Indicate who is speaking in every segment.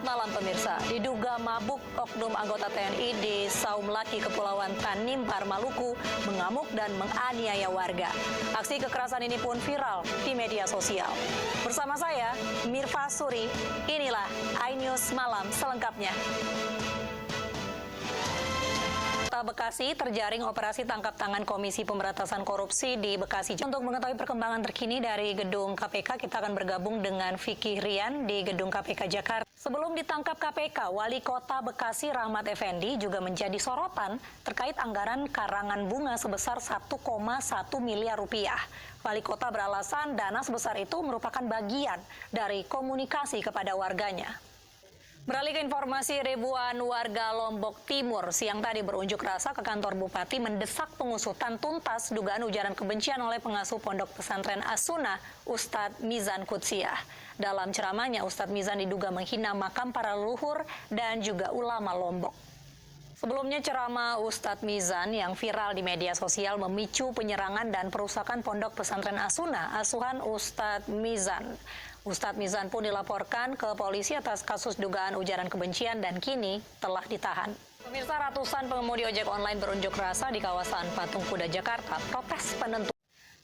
Speaker 1: Selamat malam pemirsa. Diduga mabuk, oknum anggota TNI di Saum Laki Kepulauan Tanimbar, Maluku mengamuk dan menganiaya warga. Aksi kekerasan ini pun viral di media sosial. Bersama saya, Mirva Suri, inilah iNews Malam selengkapnya. Kota Bekasi terjaring operasi tangkap tangan Komisi Pemberantasan Korupsi di Bekasi. Untuk mengetahui perkembangan terkini dari gedung KPK, kita akan bergabung dengan Vicky Rian di gedung KPK Jakarta. Sebelum ditangkap KPK, Wali Kota Bekasi Rahmat Effendi juga menjadi sorotan terkait anggaran karangan bunga sebesar 1,1 miliar rupiah. Wali Kota beralasan dana sebesar itu merupakan bagian dari komunikasi kepada warganya. Beralih ke informasi, ribuan warga Lombok Timur siang tadi berunjuk rasa ke kantor Bupati mendesak pengusutan tuntas dugaan ujaran kebencian oleh pengasuh Pondok Pesantren As-Sunnah, Ustadz Mizan Qudsiah. Dalam ceramahnya, Ustadz Mizan diduga menghina makam para leluhur dan juga ulama Lombok. Sebelumnya ceramah Ustadz Mizan yang viral di media sosial memicu penyerangan dan perusakan Pondok Pesantren As-Sunnah, asuhan Ustadz Mizan. Ustadz Mizan pun dilaporkan ke polisi atas kasus dugaan ujaran kebencian dan kini telah ditahan. Pemirsa, ratusan pengemudi ojek online berunjuk rasa di kawasan Patung Kuda Jakarta protes penentuan.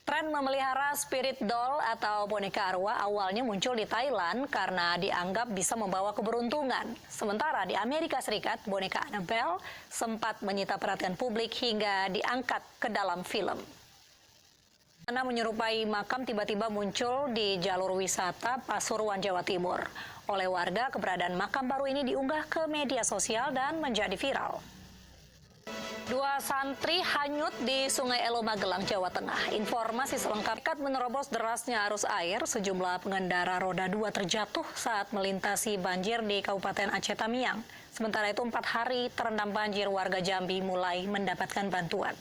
Speaker 1: Tren memelihara spirit doll atau boneka arwah awalnya muncul di Thailand karena dianggap bisa membawa keberuntungan. Sementara di Amerika Serikat, boneka Annabelle sempat menyita perhatian publik hingga diangkat ke dalam film. Tanah menyerupai makam tiba-tiba muncul di jalur wisata Pasuruan, Jawa Timur. Oleh warga, keberadaan makam baru ini diunggah ke media sosial dan menjadi viral. Dua santri hanyut di Sungai Elo, Magelang, Jawa Tengah. Informasi selengkapnya, menerobos derasnya arus air, sejumlah pengendara roda 2 terjatuh saat melintasi banjir di Kabupaten Aceh Tamiang. Sementara itu 4 hari terendam banjir, warga Jambi mulai mendapatkan bantuan.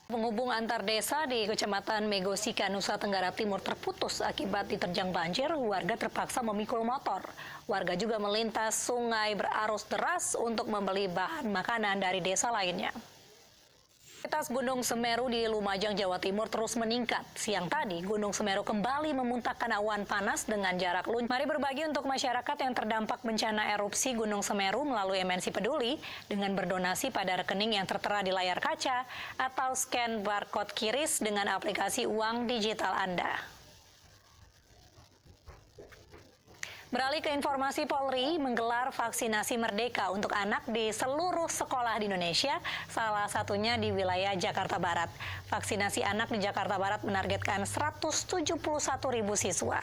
Speaker 1: Penghubung antar desa di Kecamatan Megosika, Nusa Tenggara Timur terputus akibat diterjang banjir. Warga terpaksa memikul motor. Warga juga melintas sungai berarus deras untuk membeli bahan makanan dari desa lainnya. Aktivitas Gunung Semeru di Lumajang, Jawa Timur terus meningkat. Siang tadi, Gunung Semeru kembali memuntahkan awan panas dengan jarak luncur. Mari berbagi untuk masyarakat yang terdampak bencana erupsi Gunung Semeru melalui MNC Peduli dengan berdonasi pada rekening yang tertera di layar kaca atau scan barcode QRIS dengan aplikasi uang digital Anda. Beralih ke informasi, Polri menggelar vaksinasi merdeka untuk anak di seluruh sekolah di Indonesia, salah satunya di wilayah Jakarta Barat. Vaksinasi anak di Jakarta Barat menargetkan 171.000 siswa.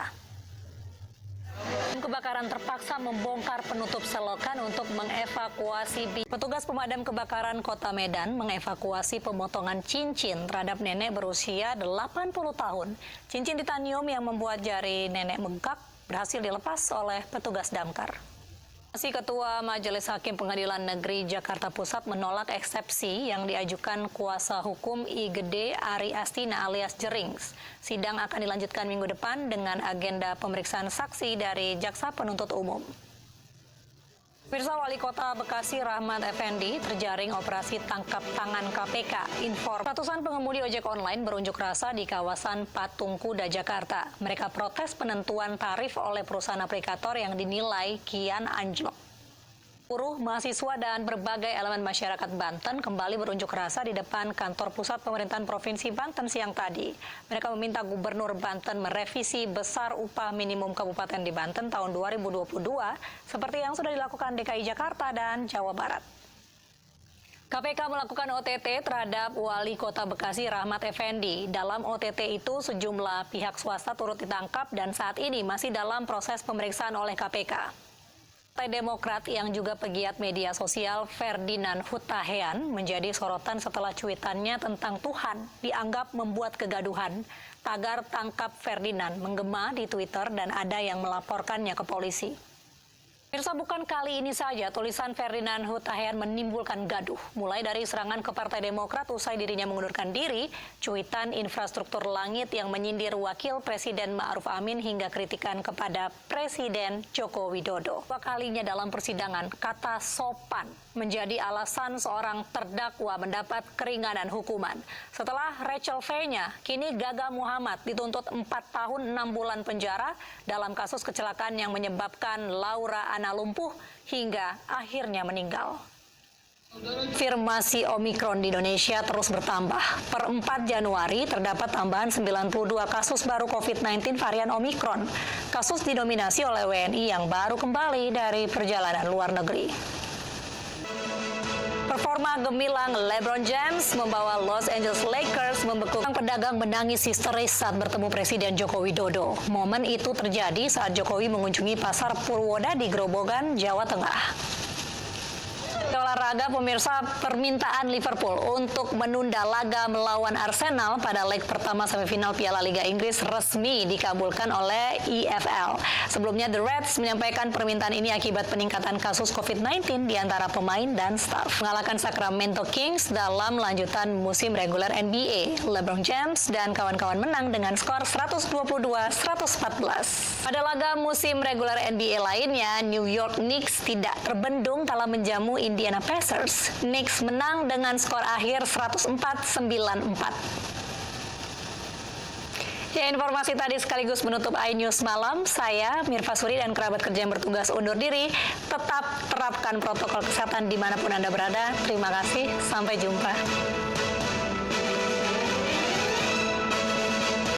Speaker 1: Kebakaran terpaksa membongkar penutup selokan untuk mengevakuasi. Petugas pemadam kebakaran Kota Medan mengevakuasi pemotongan cincin terhadap nenek berusia 80 tahun. Cincin titanium yang membuat jari nenek bengkak berhasil dilepas oleh petugas damkar. Ketua Majelis Hakim Pengadilan Negeri Jakarta Pusat menolak eksepsi yang diajukan kuasa hukum I Gede Ari Astina alias Jerings. Sidang akan dilanjutkan minggu depan dengan agenda pemeriksaan saksi dari Jaksa Penuntut Umum. Pemirsa, Wali Kota Bekasi Rahmat Effendi terjaring operasi tangkap tangan KPK. Ratusan pengemudi ojek online berunjuk rasa di kawasan Patung Kuda Jakarta. Mereka protes penentuan tarif oleh perusahaan aplikator yang dinilai kian anjlok. Buruh, mahasiswa, dan berbagai elemen masyarakat Banten kembali berunjuk rasa di depan kantor pusat pemerintahan Provinsi Banten siang tadi. Mereka meminta Gubernur Banten merevisi besar upah minimum kabupaten di Banten tahun 2022 seperti yang sudah dilakukan DKI Jakarta dan Jawa Barat. KPK melakukan OTT terhadap Wali Kota Bekasi Rahmat Effendi. Dalam OTT itu sejumlah pihak swasta turut ditangkap dan saat ini masih dalam proses pemeriksaan oleh KPK. Partai Demokrat yang juga pegiat media sosial Ferdinand Hutahean menjadi sorotan setelah cuitannya tentang Tuhan dianggap membuat kegaduhan. Tagar "Tangkap Ferdinand" menggema di Twitter dan ada yang melaporkannya ke polisi. Pemirsa, bukan kali ini saja tulisan Ferdinand Hutahean menimbulkan gaduh. Mulai dari serangan ke Partai Demokrat usai dirinya mengundurkan diri, cuitan infrastruktur langit yang menyindir Wakil Presiden Ma'ruf Amin hingga kritikan kepada Presiden Joko Widodo. Dua kalinya dalam persidangan, kata sopan menjadi alasan seorang terdakwa mendapat keringanan hukuman. Setelah Rachel V-nya, kini Gaga Muhammad dituntut 4 tahun 6 bulan penjara dalam kasus kecelakaan yang menyebabkan Laura Ana lumpuh hingga akhirnya meninggal. Konfirmasi Omikron di Indonesia terus bertambah. Per 4 Januari terdapat tambahan 92 kasus baru COVID-19 varian Omikron. Kasus didominasi oleh WNI yang baru kembali dari perjalanan luar negeri. Performa gemilang LeBron James membawa Los Angeles Lakers membekuk pedagang menangis histeris saat bertemu Presiden Joko Widodo. Momen itu terjadi saat Jokowi mengunjungi pasar Purwoda di Grobogan, Jawa Tengah. Olahraga, pemirsa, permintaan Liverpool untuk menunda laga melawan Arsenal pada leg pertama semifinal Piala Liga Inggris resmi dikabulkan oleh EFL. Sebelumnya, The Reds menyampaikan permintaan ini akibat peningkatan kasus COVID-19 di antara pemain dan staf. Mengalahkan Sacramento Kings dalam lanjutan musim reguler NBA. LeBron James dan kawan-kawan menang dengan skor 122-114. Pada laga musim reguler NBA lainnya, New York Knicks tidak terbendung dalam menjamu Indiana Pacers. Knicks menang dengan skor akhir 104-94. Ya, informasi tadi sekaligus menutup iNews Malam. Saya, Mirva Suri, dan kerabat kerja yang bertugas undur diri. Tetap terapkan protokol kesehatan dimanapun Anda berada. Terima kasih, sampai jumpa.